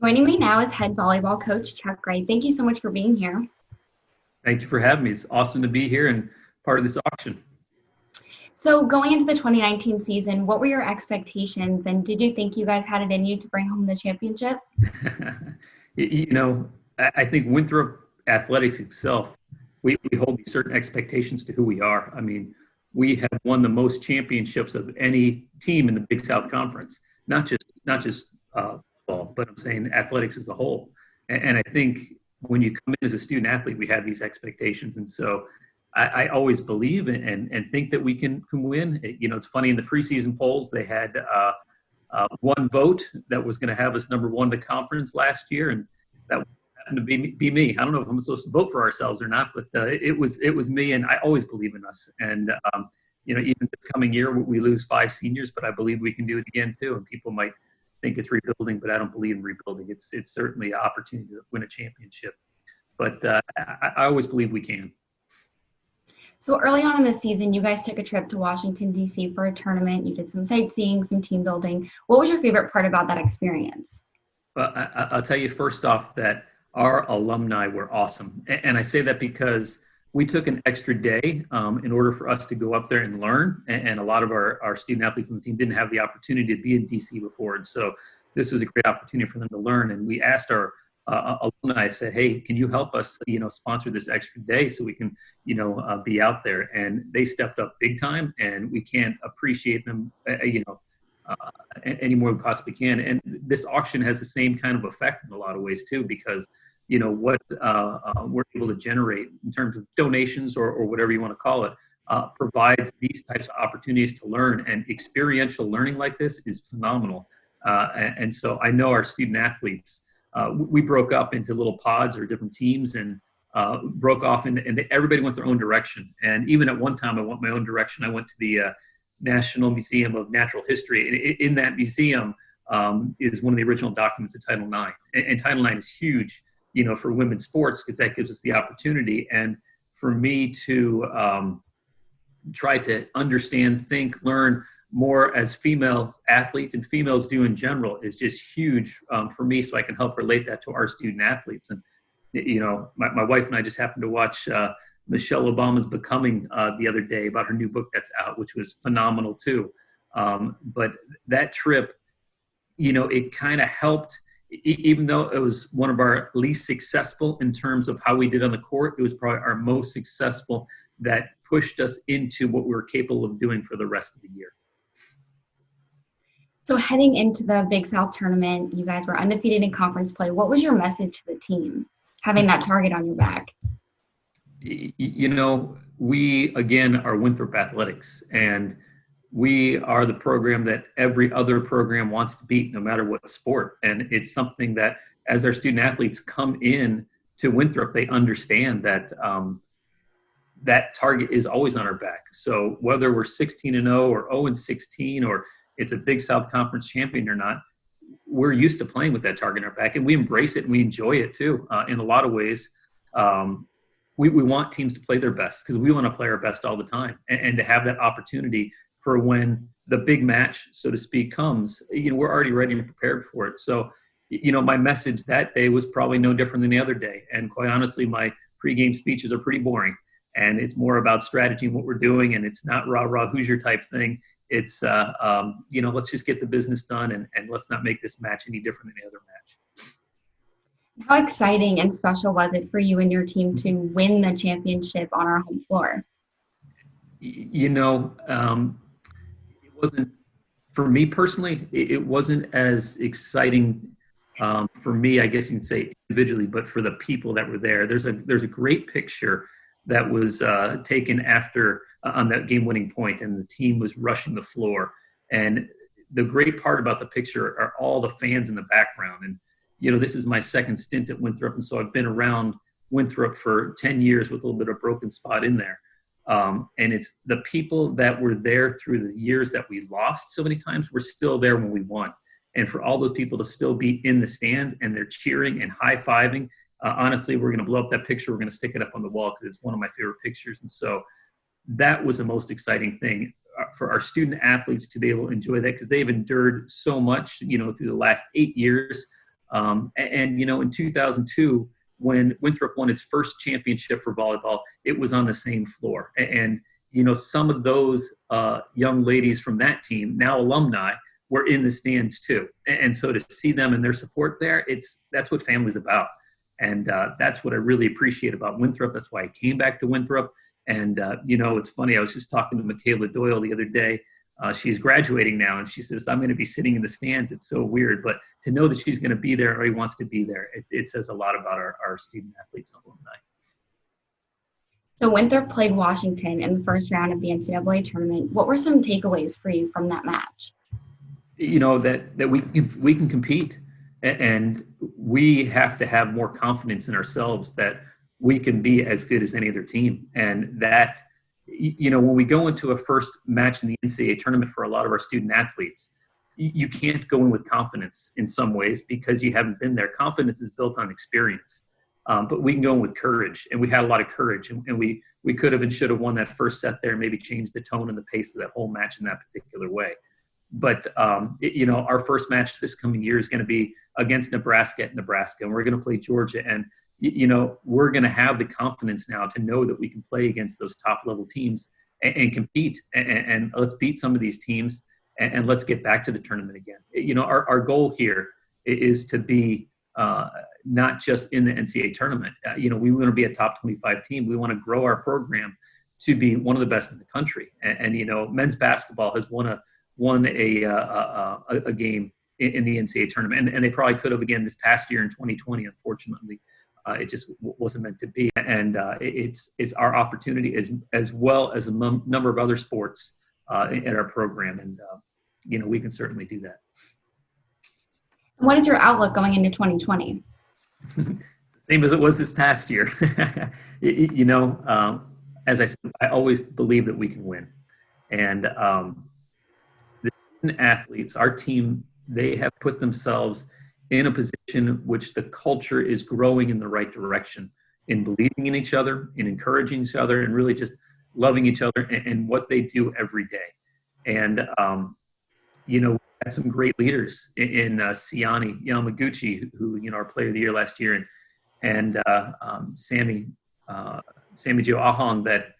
Joining me now is head volleyball coach Chuck Rey. Thank you so much for being here. Thank you for having me. It's awesome to be here and part of this auction. So going into the 2019 season, what were your expectations, and did you think you guys had it in you to bring home the championship? I think Winthrop Athletics itself, we hold these certain expectations to who we are. I mean, we have won the most championships of any team in the Big South Conference, not just ball, but I'm saying athletics as a whole. And I think when you come in as a student athlete, we have these expectations. And so I always believe and think that we can win. It's funny, in the preseason polls, they had one vote that was going to have us number one in the conference last year, and that happened to be me. I don't know if I'm supposed to vote for ourselves or not, but it was me, and I always believe in us. And even this coming year, we lose 5 seniors, but I believe we can do it again too. And people might think it's rebuilding, but I don't believe in rebuilding. It's certainly an opportunity to win a championship, but I always believe we can. So early on in the season, you guys took a trip to Washington, D.C. for a tournament. You did some sightseeing, some team building. What was your favorite part about that experience? I'll tell you first off that our alumni were awesome. And I say that because we took an extra day in order for us to go up there and learn. And a lot of our student athletes on the team didn't have the opportunity to be in DC before. And so this was a great opportunity for them to learn. And we asked our alumni, said, hey, can you help us, sponsor this extra day so we can, be out there? And they stepped up big time, and we can't appreciate them, any more than we possibly can. And this auction has the same kind of effect in a lot of ways too, because what we're able to generate in terms of donations or whatever you want to call it, provides these types of opportunities to learn, and experiential learning like this is phenomenal. And so I know our student athletes, we broke up into little pods or different teams, and broke off, and everybody went their own direction. And even at one time, I went my own direction. I went to the National Museum of Natural History. In that museum is one of the original documents of Title IX. And Title IX is huge, for women's sports, because that gives us the opportunity. And for me to try to understand, think, learn more as female athletes, and females do in general, is just huge for me, so I can help relate that to our student athletes. And my wife and I just happened to watch Michelle Obama's Becoming the other day, about her new book that's out, which was phenomenal too. But that trip, it kind of helped, even though it was one of our least successful in terms of how we did on the court, it was probably our most successful that pushed us into what we were capable of doing for the rest of the year. So heading into the Big South tournament, you guys were undefeated in conference play. What was your message to the team, having that target on your back? We, again, are Winthrop Athletics, and we are the program that every other program wants to beat, no matter what sport. And it's something that, as our student athletes come in to Winthrop, they understand that that target is always on our back. So whether we're 16-0 or 0-16, or it's a Big South Conference champion or not, we're used to playing with that target on our back, and we embrace it and we enjoy it too. In a lot of ways, we want teams to play their best, because we want to play our best all the time, and to have that opportunity for when the big match, so to speak, comes, we're already ready and prepared for it. So, my message that day was probably no different than the other day. And quite honestly, my pregame speeches are pretty boring, and it's more about strategy and what we're doing. And it's not rah, who's your type thing. It's, let's just get the business done, and let's not make this match any different than any other match. How exciting and special was it for you and your team to win the championship on our home floor? It wasn't, for me personally, it wasn't as exciting for me, I guess you can say, individually, but for the people that were there. There's a great picture that was taken after on that game-winning point, and the team was rushing the floor. And the great part about the picture are all the fans in the background. And this is my second stint at Winthrop, and so I've been around Winthrop for 10 years with a little bit of broken spot in there. And it's the people that were there through the years that we lost so many times were still there when we won. And for all those people to still be in the stands, and they're cheering and high-fiving, honestly, we're going to blow up that picture. We're going to stick it up on the wall, because it's one of my favorite pictures. And so that was the most exciting thing for our student athletes to be able to enjoy that, because they've endured so much, through the last 8 years. In 2002, when Winthrop won its first championship for volleyball, it was on the same floor. Some of those young ladies from that team, now alumni, were in the stands too. And so to see them and their support there, that's what family's about. And that's what I really appreciate about Winthrop. That's why I came back to Winthrop. And, it's funny. I was just talking to Michaela Doyle the other day. She's graduating now, and she says, I'm going to be sitting in the stands. It's so weird. But to know that she's going to be there or he wants to be there, it says a lot about our student athletes and alumni. So Winthrop played Washington in the first round of the NCAA tournament. What were some takeaways for you from that match? That we can compete, and we have to have more confidence in ourselves that we can be as good as any other team. And that, when we go into a first match in the NCAA tournament for a lot of our student athletes, you can't go in with confidence in some ways because you haven't been there. Confidence is built on experience. But we can go in with courage, and we had a lot of courage, and we could have and should have won that first set there and maybe changed the tone and the pace of that whole match in that particular way. But, our first match this coming year is going to be against Nebraska at Nebraska, and we're going to play Georgia. And, we're going to have the confidence now to know that we can play against those top-level teams and compete, and let's beat some of these teams, and let's get back to the tournament again. Our goal here is to be not just in the NCAA tournament. We want to be a top 25 team. We want to grow our program to be one of the best in the country. And men's basketball has won a game in the NCAA tournament, and they probably could have again this past year in 2020. Unfortunately, it just wasn't meant to be. And it's our opportunity as well as a number of other sports in our program, and we can certainly do that. What is your outlook going into 2020? Same as it was this past year. As I said, I always believe that we can win. And the athletes, our team, they have put themselves in a position which the culture is growing in the right direction, in believing in each other, in encouraging each other, and really just loving each other and what they do every day. And, we had some great leaders in Siani Yamaguchi, who, our player of the year last year, and Sammy Jo Ahong that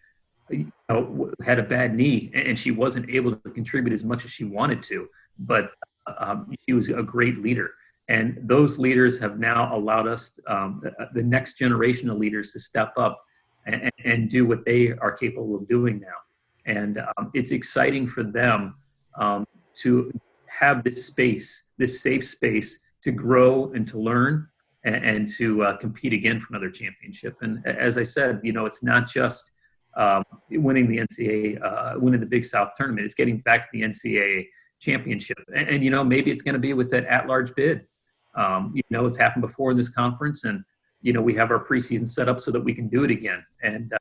had a bad knee, and she wasn't able to contribute as much as she wanted to, but she was a great leader. And those leaders have now allowed us, the next generation of leaders, to step up and do what they are capable of doing now. And it's exciting for them to have this space, this safe space to grow and to learn and to compete again for another championship. And as I said, it's not just winning the NCAA, winning the Big South tournament. It's getting back to the NCAA championship. And maybe it's going to be with that at-large bid. It's happened before in this conference, and, we have our preseason set up so that we can do it again. And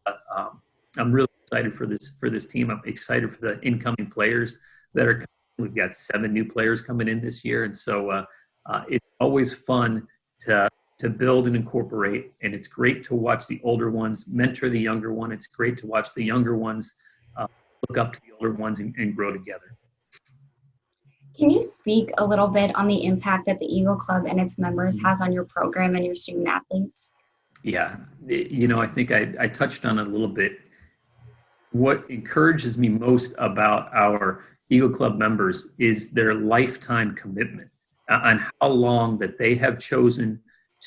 I'm really excited for this team. I'm excited for the incoming players that are coming. We've got 7 new players coming in this year. And so it's always fun to build and incorporate. And it's great to watch the older ones mentor the younger one. It's great to watch the younger ones look up to the older ones and grow together. Can you speak a little bit on the impact that the Eagle Club and its members has on your program and your student athletes? Yeah. I think I touched on it a little bit. What encourages me most about our Eagle Club members is their lifetime commitment on how long that they have chosen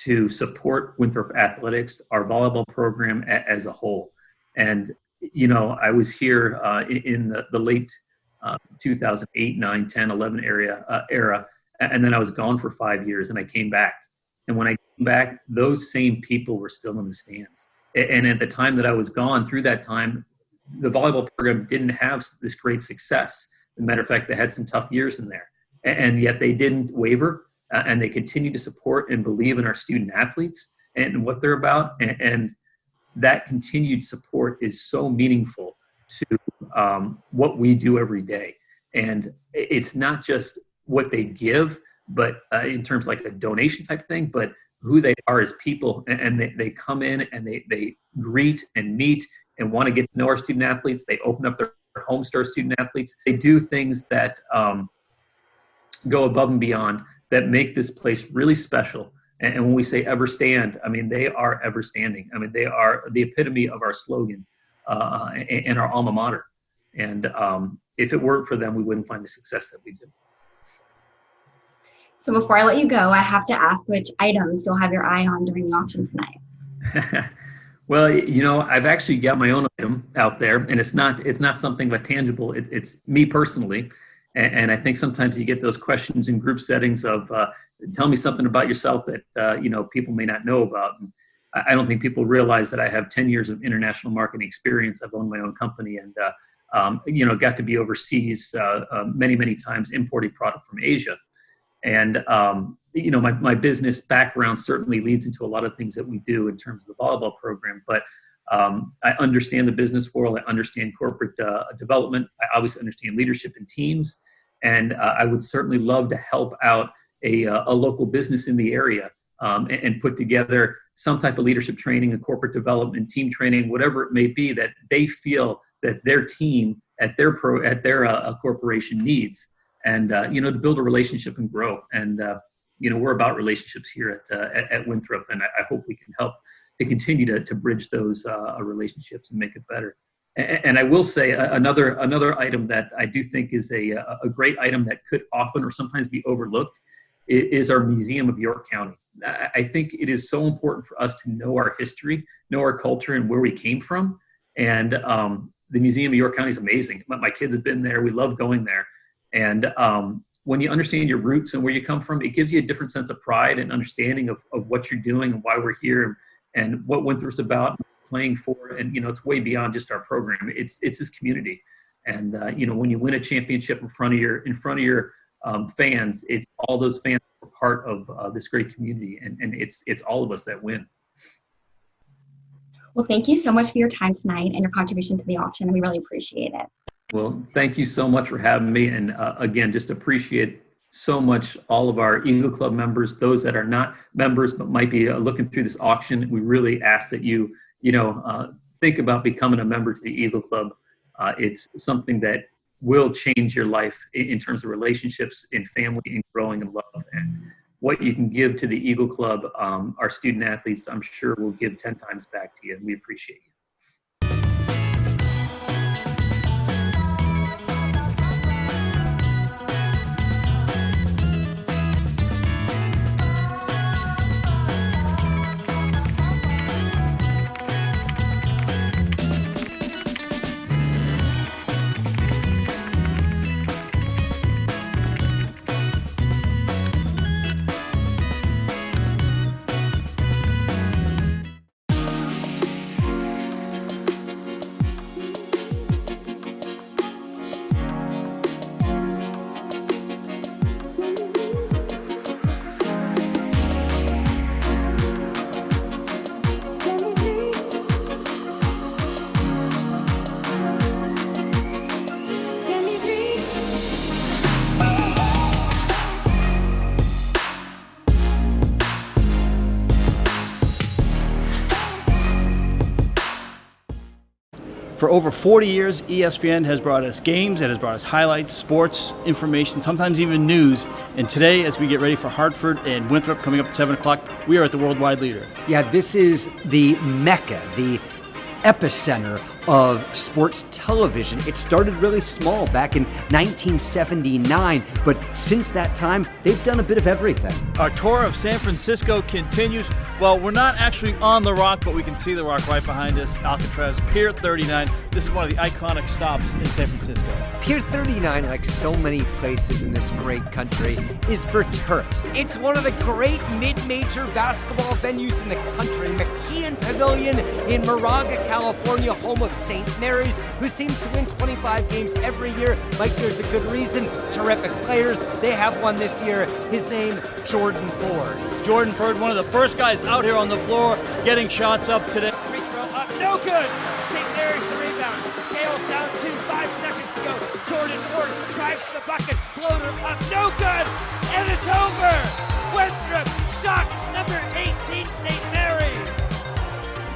to support Winthrop Athletics, our volleyball program as a whole. And, I was here in the late 2008, 9, 10, 11 era, and then I was gone for 5 years, and I came back. And when I came back, those same people were still in the stands. And at the time that I was gone, through that time, the volleyball program didn't have this great success. As a matter of fact, they had some tough years in there, and yet they didn't waver, and they continue to support and believe in our student athletes and what they're about. And that continued support is so meaningful to what we do every day. And it's not just what they give, but in terms like a donation type thing, but who they are as people. And they come in and they greet and meet and want to get to know our student athletes. They open up their homes to our student athletes. They do things that go above and beyond that make this place really special. And when we say ever stand, I mean, they are ever standing. I mean, they are the epitome of our slogan and our alma mater. And if it weren't for them, we wouldn't find the success that we do. So before I let you go, I have to ask which items you'll have your eye on during the auction tonight. Well, I've actually got my own item out there, and it's not something but tangible. It's me personally. And I think sometimes you get those questions in group settings of, tell me something about yourself that, people may not know about. And I don't think people realize that I have 10 years of international marketing experience. I've owned my own company and, got to be overseas many, many times importing product from Asia. And, my business background certainly leads into a lot of things that we do in terms of the volleyball program. But I understand the business world. I understand corporate development. I obviously understand leadership in teams. And I would certainly love to help out a local business in the area and put together some type of leadership training, a corporate development, team training, whatever it may be that they feel that their team at their corporation needs. And, to build a relationship and grow. And, we're about relationships here at Winthrop. And I hope we can help to continue to bridge those relationships and make it better. And I will say another item that I do think is a great item that could often or sometimes be overlooked is our Museum of York County. I think it is so important for us to know our history, know our culture and where we came from. And the Museum of York County is amazing. My kids have been there. We love going there. And when you understand your roots and where you come from, it gives you a different sense of pride and understanding of what you're doing and why we're here and what Winthrop's about, playing for. And, it's way beyond just our program. It's this community. And, when you win a championship in front of your fans, it's all those fans are part of this great community. And it's all of us that win. Well, thank you so much for your time tonight and your contribution to the auction. We really appreciate it. Well, thank you so much for having me. And again, just appreciate so much all of our Eagle Club members, those that are not members but might be looking through this auction. We really ask that you think about becoming a member to the Eagle Club. It's something that will change your life in terms of relationships in family and growing in love. And what you can give to the Eagle Club, our student athletes, I'm sure will give 10 times back to you. And we appreciate you. For over 40 years, ESPN has brought us games, it has brought us highlights, sports, information, sometimes even news. And today, as we get ready for Hartford and Winthrop coming up at 7 o'clock, we are at the Worldwide Leader. Yeah, this is the mecca, the epicenter of sports television. It started really small back in 1979, but since that time, they've done a bit of everything. Our tour of San Francisco continues. Well, we're not actually on the Rock, but we can see the Rock right behind us, Alcatraz, Pier 39. This is one of the iconic stops in San Francisco. Pier 39, like so many places in this great country, is for tourists. It's one of the great mid-major basketball venues in the country. McKeon Pavilion in Moraga, California, home of St. Mary's, who seems to win 25 games every year. Like, there's a good reason. Terrific players. They have one this year. His name, Jordan Ford. Jordan Ford, one of the first guys out here on the floor getting shots up today. Free throw up, no good. St. Mary's the rebound. Gales down 2, 5 seconds to go. Jordan Ford drives the bucket, floater up, no good, and it's over. Winthrop shocks number 18 St. Mary's.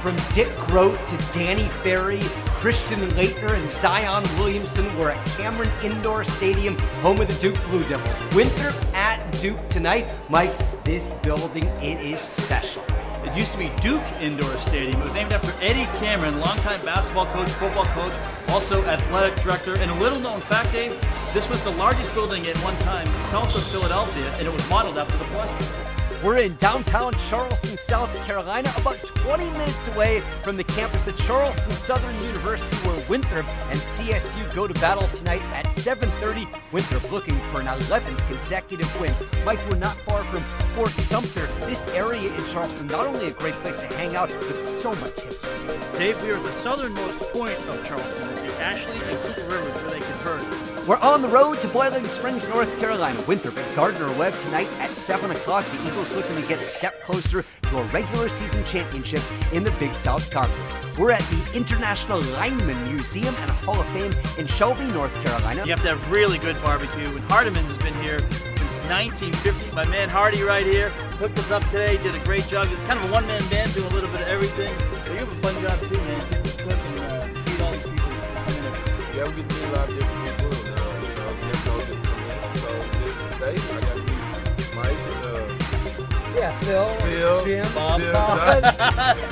From Dick Grote to Danny Ferry, Christian Laettner and Zion Williamson were at Cameron Indoor Stadium, home of the Duke Blue Devils. Winthrop at Duke tonight. Mike, this building, it is special. It used to be Duke Indoor Stadium. It was named after Eddie Cameron, longtime basketball coach, football coach, also athletic director. And a little known fact, Dave, this was the largest building at one time south of Philadelphia, and it was modeled after the Palestra. We're in downtown Charleston, South Carolina, about 20 minutes away from the campus at Charleston Southern University, where Winthrop and CSU go to battle tonight at 7:30. Winthrop looking for an 11th consecutive win. Mike, we're not far from Fort Sumter. This area in Charleston, not only a great place to hang out, but so much history. Dave, we are at the southernmost point of Charleston, at the Ashley and Cooper Rivers, where they converge. We're on the road to Boiling Springs, North Carolina. Winthrop at Gardner-Webb tonight at 7 o'clock. The Eagles looking to get a step closer to a regular season championship in the Big South Conference. We're at the International Lineman Museum and Hall of Fame in Shelby, North Carolina. You have to have really good barbecue, and Hardiman's has been here since 1950. My man Hardy right here hooked us up today, did a great job. He's kind of a one-man band, doing a little bit of everything. But you have a fun job too, man. Cook and feed all these people coming in. Yeah, we get to do a lot of different people. I got to meet Mike and Phil, Jim, Bob,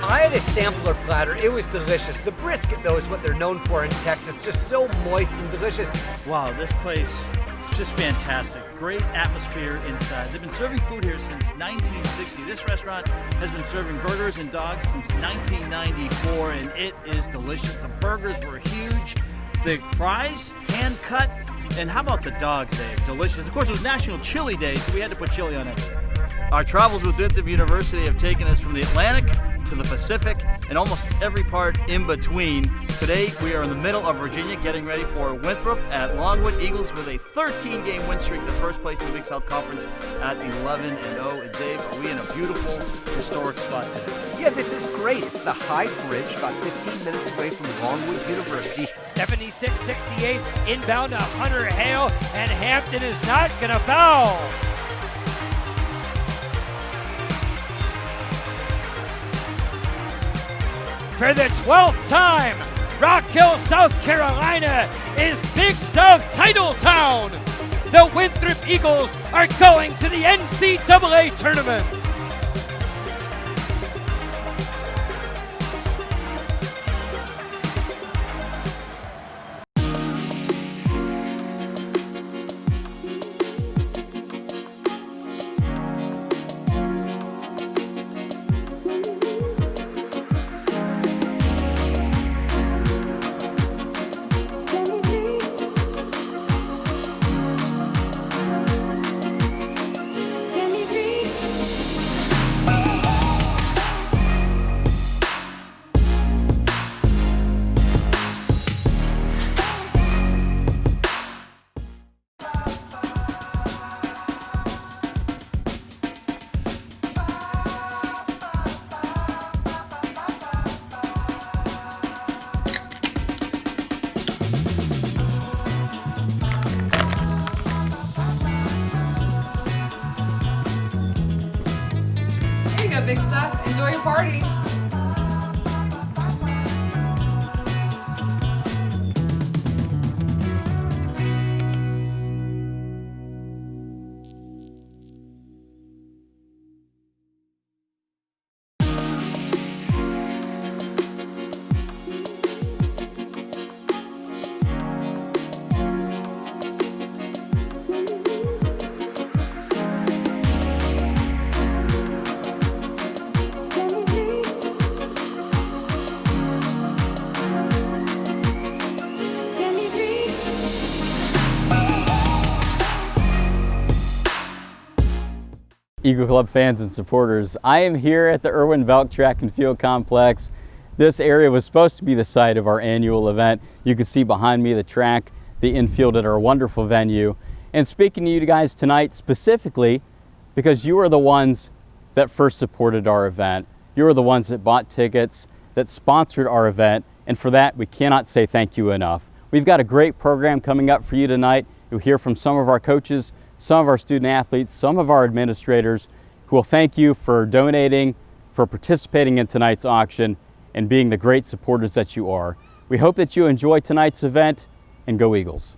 I had a sampler platter. It was delicious. The brisket, though, is what they're known for in Texas. Just so moist and delicious. Wow, this place is just fantastic. Great atmosphere inside. They've been serving food here since 1960. This restaurant has been serving burgers and dogs since 1994, and it is delicious. The burgers were huge. The fries, hand cut. And how about the dogs, Dave? Delicious. Of course, it was National Chili Day, so we had to put chili on it. Our travels with Winthrop University have taken us from the Atlantic to the Pacific and almost every part in between. Today, we are in the middle of Virginia getting ready for Winthrop at Longwood Eagles with a 13-game win streak, the first place in the Big South Conference at 11-0. And Dave, are we in a beautiful, historic spot today? Yeah, this is great. It's the High Bridge, about 15 minutes away from Longwood University. 76-68, inbound to Hunter Hale, and Hampton is not going to foul. For the 12th time, Rock Hill, South Carolina is Big South title town. The Winthrop Eagles are going to the NCAA tournament. Big stuff. Enjoy your party. Eagle Club fans and supporters, I am here at the Irwin Velk Track and Field Complex. This area was supposed to be the site of our annual event. You can see behind me the track, the infield at our wonderful venue. And speaking to you guys tonight specifically because you are the ones that first supported our event. You are the ones that bought tickets, that sponsored our event, and for that we cannot say thank you enough. We've got a great program coming up for you tonight. You'll hear from some of our coaches, some of our student athletes, some of our administrators who will thank you for donating, for participating in tonight's auction, and being the great supporters that you are. We hope that you enjoy tonight's event, and go Eagles.